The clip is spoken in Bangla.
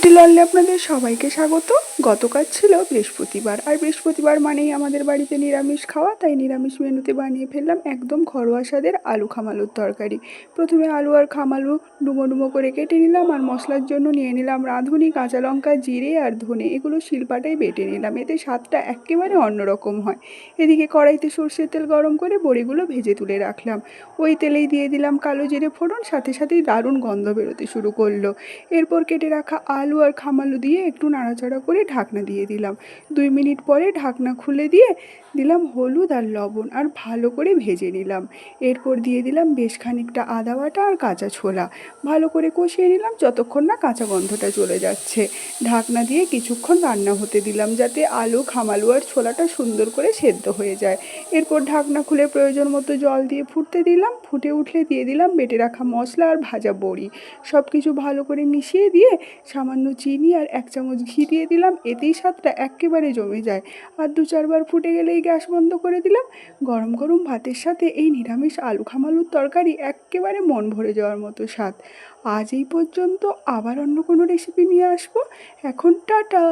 লিটল ওয়ার্ল্ডে আপনাদের সবাইকে স্বাগত। গতকাল ছিল বৃহস্পতিবার, আর বৃহস্পতিবার মানেই আমাদের বাড়িতে নিরামিষ খাওয়া, তাই নিরামিষ মেনুতে বানিয়ে ফেললাম একদম ঘরোয়া স্বাদের আলু খামালুর তরকারি। প্রথমে আলু আর খামালু ডুমো ডুমো করে কেটে নিলাম, আর মশলার জন্য নিয়ে নিলাম রাঁধুনি, কাঁচা লঙ্কা, জিরে আর ধনে। এগুলো শিলপাটায় বেটে নিলাম, এতে স্বাদটা একেবারে অন্যরকম হয়। এদিকে কড়াইতে সর্ষের তেল গরম করে বড়িগুলো ভেজে তুলে রাখলাম। ওই তেলেই দিয়ে দিলাম কালো জিরে ফোড়ন, সাথে সাথেই দারুণ গন্ধ বেরোতে শুরু করলো। এরপর কেটে রাখা আলু আর খামালু দিয়ে একটু নাড়াচাড়া করে ঢাকনা দিয়ে দিলাম। 2 মিনিট পরে ঢাকনা খুলে দিয়ে দিলাম হলুদ আর লবণ, আর ভালো করে ভেজে নিলাম। এরপর দিয়ে দিলাম বেশ খানিকটা আদা বাটা আর কাঁচা ছোলা। ভালো করে কষিয়ে নিলাম যতক্ষণ না কাঁচা গন্ধটা চলে যাচ্ছে। ঢাকনা দিয়ে কিছুক্ষণ রান্না হতে দিলাম, যাতে আলু, খামালু আর ছোলাটা সুন্দর করে সেদ্ধ হয়ে যায়। এরপর ঢাকনা খুলে প্রয়োজন মতো জল দিয়ে ফুটতে দিলাম। ফুটে উঠলে দিয়ে দিলাম বেটে রাখা মশলা আর ভাজা বড়ি। সব কিছু ভালো করে মিশিয়ে দিয়ে সামান্য চিনি আর 1 চামচ ঘি দিয়ে দিলাম, এতেই স্বাদটা একেবারে জমে যায়। আর 2-4 বার ফুটে গেলেই গ্যাস বন্ধ করে দিলাম। গরম গরম ভাতের সাথে এই নিরামিষ আলু খামালুর তরকারি একেবারে মন ভরে যাওয়ার মতো স্বাদ। আজ এই পর্যন্ত, আবার অন্য কোনো রেসিপি নিয়ে আসবো। এখন টাটা।